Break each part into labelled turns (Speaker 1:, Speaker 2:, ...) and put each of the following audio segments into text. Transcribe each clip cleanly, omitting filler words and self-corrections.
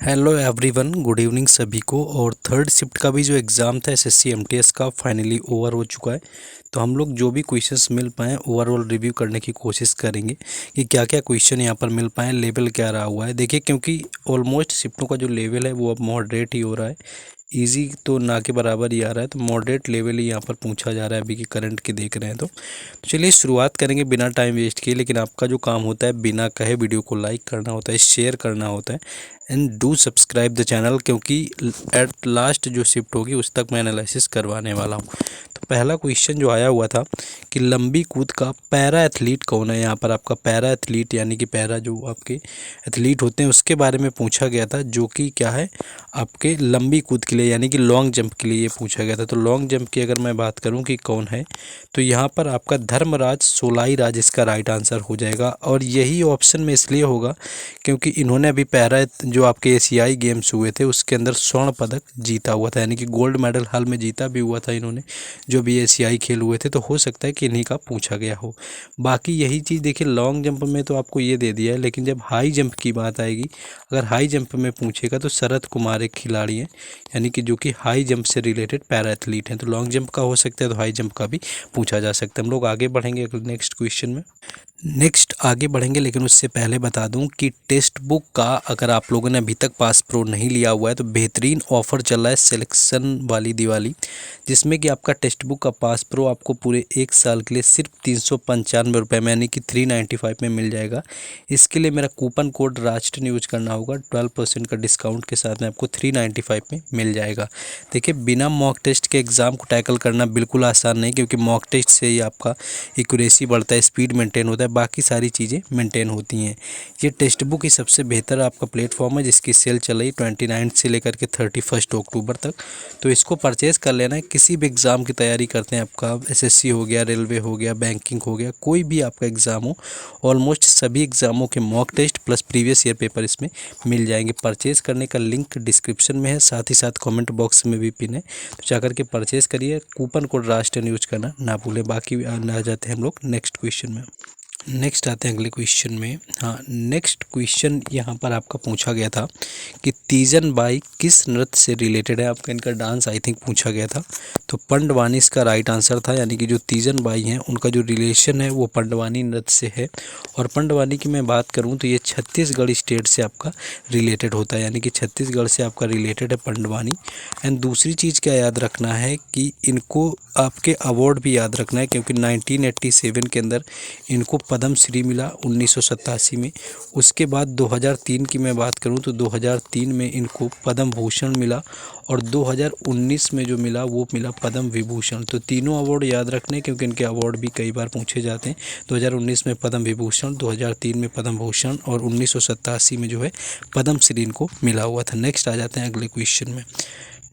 Speaker 1: Hello everyone, good evening सभी को। और थर्ड शिफ्ट का भी जो एग्ज़ाम था एसएससी एमटीएस का फाइनली ओवर हो चुका है। तो हम लोग जो भी क्वेश्चंस मिल पाएँ ओवरऑल रिव्यू करने की कोशिश करेंगे कि क्या क्या क्वेश्चन यहाँ पर मिल पाएँ, लेवल क्या रहा हुआ है। देखिए, क्योंकि ऑलमोस्ट शिफ्टों का जो लेवल है वो अब मॉडरेट ही हो रहा है। इजी तो ना के बराबर ही आ रहा है, तो मॉडरेट लेवल ही यहाँ पर पूछा जा रहा है अभी की करंट की देख रहे हैं। तो चलिए शुरुआत करेंगे बिना टाइम वेस्ट किए। लेकिन आपका जो काम होता है बिना कहे वीडियो को लाइक करना होता है, शेयर करना होता है and do subscribe the channel, क्योंकि एट लास्ट जो शिफ्ट होगी उस तक मैं एनालिसिस करवाने वाला हूँ। तो पहला क्वेश्चन जो आया हुआ था कि लंबी कूद का पैरा एथलीट कौन है। यहाँ पर आपका पैरा एथलीट यानी कि पैरा जो आपके एथलीट होते हैं उसके बारे में पूछा गया था, जो कि क्या है आपके लंबी कूद के लिए यानी कि लॉन्ग जंप के लिए ये पूछा गया था। तो लॉन्ग जंप की अगर मैं बात करूं कि कौन है, तो यहाँ पर आपका धर्मराज सोलाईराज इसका राइट आंसर हो जाएगा। और यही ऑप्शन में इसलिए होगा क्योंकि इन्होंने अभी पैरा जो आपके एशियाई गेम्स हुए थे उसके अंदर स्वर्ण पदक जीता हुआ था, यानी कि गोल्ड मेडल हाल में जीता भी हुआ था इन्होंने, जो भी एशियाई खेल हुए थे। तो हो सकता है कि इन्हीं का पूछा गया हो। बाकी यही चीज़ देखिए, लॉन्ग जंप में तो आपको ये दे दिया है, लेकिन जब हाई जंप की बात आएगी, अगर हाई जंप में पूछेगा तो शरद कुमार एक खिलाड़ी हैं, यानी कि जो कि हाई जंप से रिलेटेड पैरा एथलीट हैं। तो लॉन्ग जंप का हो सकता है तो हाई जंप का भी पूछा जा सकता है। हम लोग आगे बढ़ेंगे नेक्स्ट क्वेश्चन में। नेक्स्ट आगे बढ़ेंगे, लेकिन उससे पहले बता दूं कि टेक्स्ट बुक का अगर आप लोगों ने अभी तक पास प्रो नहीं लिया हुआ है तो बेहतरीन ऑफर चल रहा है सिलेक्शन वाली दिवाली, जिसमें कि आपका टेक्स्ट बुक का पास प्रो आपको पूरे 1 साल के लिए सिर्फ 395 रुपये में यानी कि 395 में मिल जाएगा। इसके लिए मेरा कूपन कोड राष्ट्र यूज करना होगा, 12% का डिस्काउंट के साथ में आपको 395 में मिल जाएगा। देखिए, बिना मॉक टेस्ट के एग्ज़ाम को टैकल करना बिल्कुल आसान नहीं, क्योंकि मॉक टेस्ट से ही आपका एक्यूरेसी बढ़ता है, स्पीड मेंटेन होता है, बाकी सारी चीज़ें मेंटेन होती हैं। ये टेक्स्ट बुक ही सबसे बेहतर आपका प्लेटफॉर्म है, जिसकी सेल चल रही 29 से लेकर के 31 अक्टूबर तक। तो इसको परचेज़ कर लेना है। किसी भी एग्ज़ाम की तैयारी करते हैं, आपका एसएससी हो गया, रेलवे हो गया, बैंकिंग हो गया, कोई भी आपका एग्ज़ाम हो, ऑलमोस्ट सभी एग्ज़ामों के mock test plus previous year paper इसमें मिल जाएंगे। परचेज़ करने का लिंक डिस्क्रिप्शन में है, साथ ही साथ कमेंट बॉक्स में भी पिन है, तो जाकर के परचेज़ करिए। कूपन कोड राष्ट्र यूज करना ना भूलें। बाकी आ जाते हैं हम लोग नेक्स्ट क्वेश्चन में। नेक्स्ट आते हैं अगले क्वेश्चन में। हाँ, नेक्स्ट क्वेश्चन यहाँ पर आपका पूछा गया था कि तीजन बाई किस नृत्य से रिलेटेड है। आपका इनका डांस आई थिंक पूछा गया था, तो पंडवानी इसका राइट आंसर था, यानी कि जो तीजन बाई हैं उनका जो रिलेशन है वो पंडवानी नृत्य से है। और पंडवानी की मैं बात करूँ तो ये छत्तीसगढ़ स्टेट से आपका रिलेटेड होता है, यानी कि छत्तीसगढ़ से आपका रिलेटेड है पंडवानी। एंड दूसरी चीज़ क्या याद रखना है कि इनको आपके अवार्ड भी याद रखना है, क्योंकि 1987 के अंदर इनको पद्म श्री मिला 1987 में। उसके बाद 2003 की मैं बात करूं तो 2003 में इनको पद्म भूषण मिला, और 2019 में जो मिला वो मिला पद्म विभूषण। तो तीनों अवार्ड याद रखने, क्योंकि इनके अवार्ड भी कई बार पूछे जाते हैं। 2019 में पद्म विभूषण, 2003 में पद्म भूषण, और 1987 में जो है पद्म श्री इनको मिला हुआ था। नेक्स्ट आ जाते हैं अगले क्वेश्चन में।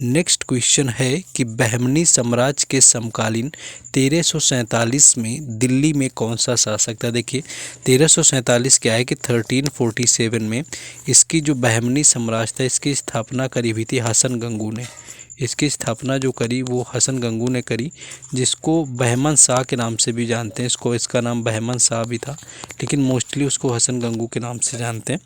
Speaker 1: नेक्स्ट क्वेश्चन है कि बहमनी साम्राज्य के समकालीन 1347 में दिल्ली में कौन सा शासक था। देखिए, 1347 क्या है कि 1347 में इसकी जो बहमनी साम्राज्य था इसकी स्थापना करी हुई थी हसन गंगू ने। इसकी स्थापना जो करी वो हसन गंगू ने करी, जिसको बहमन शाह के नाम से भी जानते हैं। इसका नाम बहमन शाह भी था, लेकिन मोस्टली उसको हसन गंगू के नाम से जानते हैं।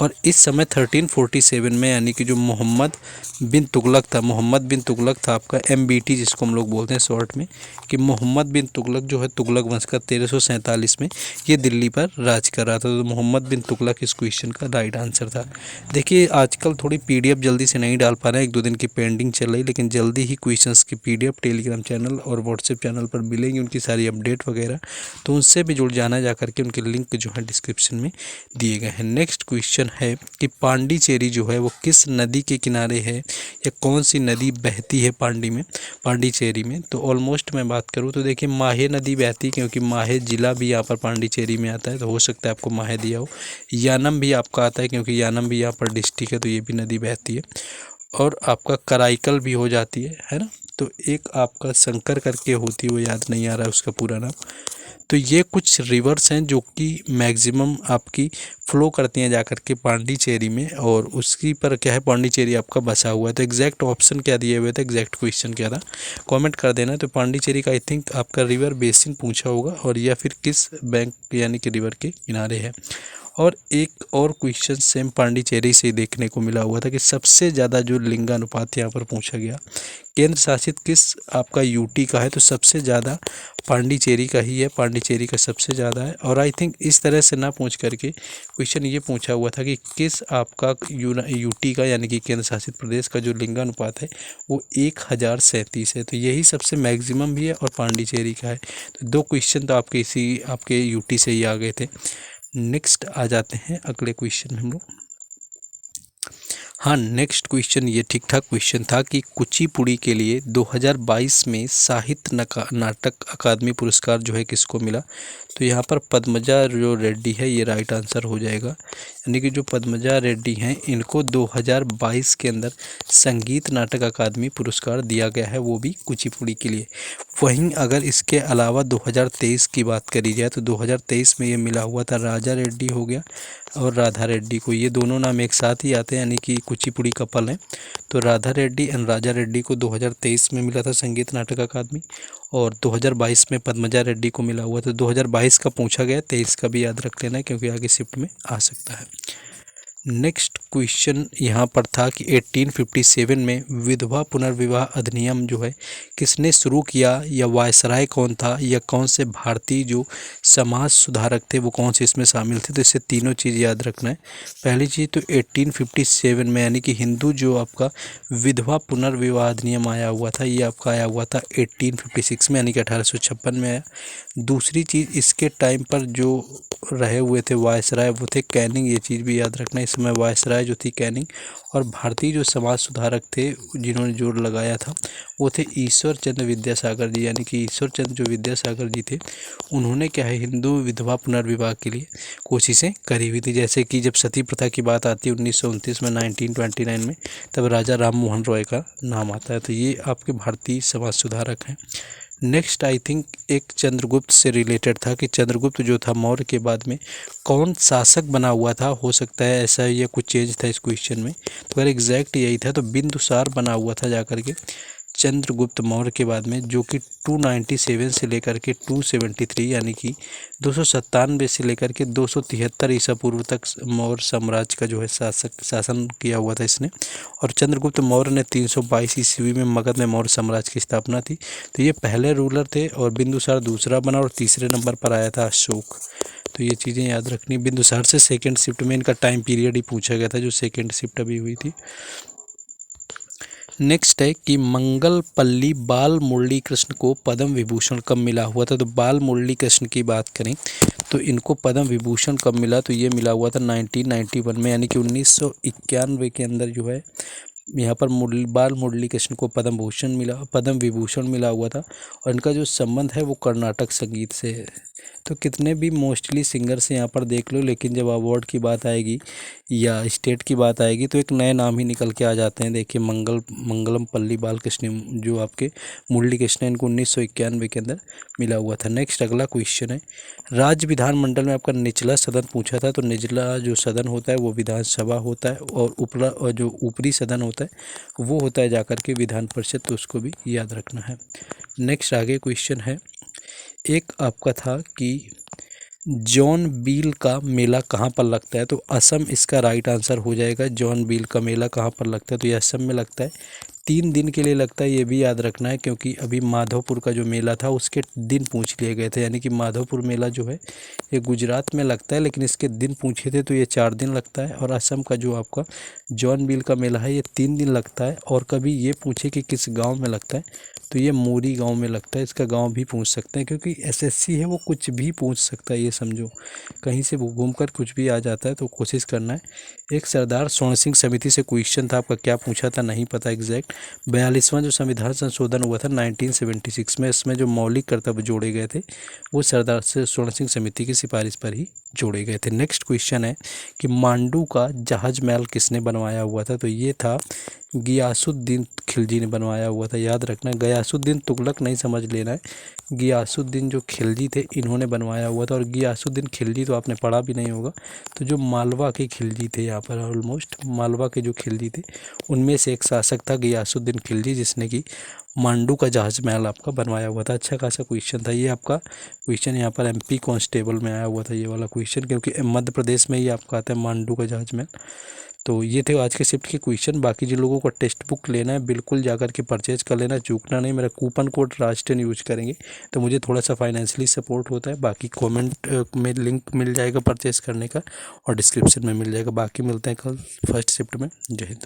Speaker 1: और इस समय 1347 में यानी कि जो मोहम्मद बिन तुगलक था आपका MBT जिसको हम लोग बोलते हैं शॉर्ट में, कि मोहम्मद बिन तुगलक जो है तुगलक वंश का 1347 में ये दिल्ली पर राज कर रहा था। तो मोहम्मद बिन तुगलक इस क्वेश्चन का राइट आंसर था। देखिए, आजकल थोड़ी PDF जल्दी से नहीं डाल पा रहे हैं, 1-2 दिन की पेंडिंग चल रही, लेकिन जल्दी ही क्वेश्चंस की PDF टेलीग्राम चैनल और व्हाट्सएप चैनल पर मिलेंगी, उनकी सारी अपडेट वगैरह। तो उनसे भी जुड़ जाना, जा करके उनके लिंक जो है डिस्क्रिप्शन में दिए गए हैं। नेक्स्ट क्वेश्चन है कि पांडिचेरी जो है वो किस नदी के किनारे है, या कौन सी नदी बहती है पांडिचेरी में। तो ऑलमोस्ट मैं बात करूँ तो देखिए, माहे नदी बहती, क्योंकि माहे जिला भी यहाँ पर पांडिचेरी में आता है, तो हो सकता है आपको माहे दिया हो। यानम भी आपका आता है, क्योंकि यानम भी यहाँ पर डिस्ट्रिक्ट है, तो ये भी नदी बहती है। और आपका कराईकल भी हो जाती है ना। तो एक आपका शंकर करके होती है, वो याद नहीं आ रहा है उसका पूरा नाम। तो ये कुछ रिवर्स हैं जो कि मैक्सिमम आपकी फ्लो करती हैं जाकर के पांडिचेरी में, और उसकी पर क्या है, पांडिचेरी आपका बसा हुआ है। तो एग्जैक्ट ऑप्शन क्या दिए हुए थे, एग्जैक्ट क्वेश्चन क्या था, कमेंट कर देना। तो पांडिचेरी का आई थिंक आपका रिवर बेसिन पूछा होगा, और या फिर किस बैंक यानी कि रिवर के किनारे है। और एक और क्वेश्चन सेम पांडिचेरी से देखने को मिला हुआ था कि सबसे ज़्यादा जो लिंगानुपात यहाँ पर पूछा गया, केंद्र शासित किस आपका यूटी का है, तो सबसे ज़्यादा पांडिचेरी का ही है, पांडिचेरी का सबसे ज़्यादा है। और आई थिंक इस तरह से ना पूछ करके क्वेश्चन ये पूछा हुआ था कि किस आपका यूटी का यानी कि केंद्र शासित प्रदेश का जो लिंगानुपात है वो 1037 है, तो यही सबसे मैक्सिमम भी है और पांडिचेरी का है। तो दो क्वेश्चन तो आपके इसी आपके यूटी से ही आ गए थे। नेक्स्ट आ जाते हैं अगले क्वेश्चन में हम लोग। हाँ, नेक्स्ट क्वेश्चन ये ठीक ठाक क्वेश्चन था कि कुचिपुड़ी के लिए 2022 में साहित्य नाटक अकादमी पुरस्कार जो है किसको मिला, तो यहाँ पर पद्मजा जो रेड्डी है ये राइट आंसर हो जाएगा। यानी कि जो पद्मजा रेड्डी हैं इनको 2022 के अंदर संगीत नाटक अकादमी पुरस्कार दिया गया है, वो भी कुचिपुड़ी के लिए। वहीं अगर इसके अलावा 2023 की बात करी जाए तो 2023 में ये मिला हुआ था राजा रेड्डी हो गया और राधा रेड्डी को, ये दोनों नाम एक साथ ही आते हैं यानी कि कुचिपुड़ी कपल हैं। तो राधा रेड्डी एंड राजा रेड्डी को 2023 में मिला था संगीत नाटक अकादमी और 2022 में पद्मजा रेड्डी को मिला हुआ था। 2022 का पूछा गया, 23 का भी याद रख लेना क्योंकि आगे शिफ्ट में आ सकता है। नेक्स्ट क्वेश्चन यहाँ पर था कि 1857 में विधवा पुनर्विवाह अधिनियम जो है किसने शुरू किया, या वायसराय कौन था, या कौन से भारतीय जो समाज सुधारक थे वो कौन से इसमें शामिल थे। तो इससे तीनों चीज़ याद रखना है। पहली चीज़ तो 1857 में यानी कि हिंदू जो आपका विधवा पुनर्विवाह अधिनियम आया हुआ था ये आपका आया हुआ था 1856 में यानी कि 1856 में आया। दूसरी चीज़ इसके टाइम पर जो रहे हुए थे वायसराय वो थे कैनिंग, ये चीज़ भी याद रखना। इस समय वायसराय जो थी कैनिंग, और भारतीय जो समाज सुधारक थे जिन्होंने जोर लगाया था वो थे ईश्वर चंद्र विद्यासागर जी। यानी कि ईश्वर चंद्र जो विद्यासागर जी थे उन्होंने क्या है हिंदू विधवा पुनर्विवाह के लिए कोशिशें करी हुई थी। जैसे कि जब सती प्रथा की बात आती है 1929 में 1929 में, तब राजा राम मोहन रॉय का नाम आता है। तो ये आपके भारतीय समाज सुधारक हैं। नेक्स्ट आई थिंक एक चंद्रगुप्त से रिलेटेड था कि चंद्रगुप्त जो था मौर्य के बाद में कौन शासक बना हुआ था, हो सकता है ऐसा या कुछ चेंज था इस क्वेश्चन में। तो अगर एग्जैक्ट यही था तो बिंदुसार बना हुआ था जाकर के चंद्रगुप्त मौर्य के बाद में, जो कि 297 से लेकर के 273 यानी कि 297 से लेकर के 273 ईसा पूर्व तक मौर्य साम्राज्य का जो है शासन किया हुआ था इसने। और चंद्रगुप्त मौर्य ने 322 ईस्वी में मगध में मौर्य साम्राज्य की स्थापना थी। तो ये पहले रूलर थे और बिंदुसार दूसरा बना और तीसरे नंबर पर आया था अशोक। तो ये चीज़ें याद रखनी। बिंदुसार से सेकेंड शिफ्ट में इनका टाइम पीरियड ही पूछा गया था जो सेकेंड शिफ्ट अभी हुई थी। नेक्स्ट है कि मंगलपल्ली बाल मुरली कृष्ण को पद्म विभूषण कब मिला हुआ था। तो बाल मुरली कृष्ण की बात करें तो इनको पद्म विभूषण कब मिला, तो ये मिला हुआ था 1991 में यानी कि 1991 के अंदर जो है यहाँ पर बाल मुरली कृष्ण को पद्म विभूषण मिला हुआ था। और इनका जो संबंध है वो कर्नाटक संगीत से है। तो कितने भी मोस्टली सिंगर से यहाँ पर देख लो, लेकिन जब अवार्ड की बात आएगी या स्टेट की बात आएगी तो एक नए नाम ही निकल के आ जाते हैं। देखिए मंगलम पल्ली बालकृष्ण जो आपके मुरली कृष्ण इनको 1991 के अंदर मिला हुआ था। नेक्स्ट अगला क्वेश्चन है, राज्य विधानमंडल में आपका निचला सदन पूछा था। तो निचला जो सदन होता है वो विधानसभा होता है और जो ऊपरी सदन होता है वो होता है जाकर के विधान परिषद, तो उसको भी याद रखना है। नेक्स्ट आगे क्वेश्चन है, एक आपका था कि जॉन बील का मेला कहाँ पर लगता है। तो असम इसका राइट आंसर हो जाएगा। जॉन बील का मेला कहाँ पर लगता है, तो ये असम में लगता है। 3 दिन के लिए लगता है, ये भी याद रखना है क्योंकि अभी माधवपुर का जो मेला था उसके दिन पूछ लिए गए थे। यानी कि माधवपुर मेला जो है ये गुजरात में लगता है लेकिन इसके दिन पूछे थे तो ये 4 दिन लगता है। और असम का जो आपका जॉन बील का मेला है ये 3 दिन लगता है। और कभी ये पूछे कि किस गाँव में लगता है तो ये मोरी गांव में लगता है। इसका गांव भी पूछ सकते हैं क्योंकि एसएससी है वो कुछ भी पूछ सकता है, ये समझो कहीं से घूमकर कुछ भी आ जाता है, तो कोशिश करना है। एक सरदार स्वर्ण सिंह समिति से क्वेश्चन था, आपका क्या पूछा था नहीं पता एग्जैक्ट। 42वां जो संविधान संशोधन हुआ था 1976 में, इसमें जो मौलिक कर्तव्य जोड़े गए थे वो सरदार स्वर्ण सिंह समिति की सिफारिश पर ही जोड़े गए थे। नेक्स्ट क्वेश्चन है कि मांडू का जहाज महल किसने बनवाया हुआ था। तो ये था गियासुद्दीन खिलजी ने बनवाया हुआ था। याद रखना, गियासुद्दीन तुगलक नहीं समझ लेना है, गियासुद्दीन जो खिलजी थे इन्होंने बनवाया हुआ था। और गियासुद्दीन खिलजी तो आपने पढ़ा भी नहीं होगा, तो जो मालवा के खिलजी थे यहाँ यहाँ पर ऑलमोस्ट मालवा के जो खिलजी थे उनमें से एक शासक था गियासुद्दीन खिलजी, जिसने कि मांडू का जहाज महल आपका बनवाया हुआ था। अच्छा खासा क्वेश्चन था ये आपका। क्वेश्चन यहाँ पर MP कांस्टेबल में आया हुआ था ये वाला क्वेश्चन, क्योंकि मध्य प्रदेश में ही आपका आता है मांडू का जहाज महल। तो ये थे आज के शिफ्ट के क्वेश्चन। बाकी जिन लोगों को टेक्स्ट बुक लेना है बिल्कुल जाकर के परचेज कर लेना, चूकना नहीं। मेरा कूपन कोड राज10 यूज करेंगे तो मुझे थोड़ा सा फाइनेंशियली सपोर्ट होता है। बाकी कमेंट में लिंक मिल जाएगा परचेज करने का और डिस्क्रिप्शन में मिल जाएगा। बाकी मिलते हैं कल फर्स्ट शिफ्ट में। जय हिंद।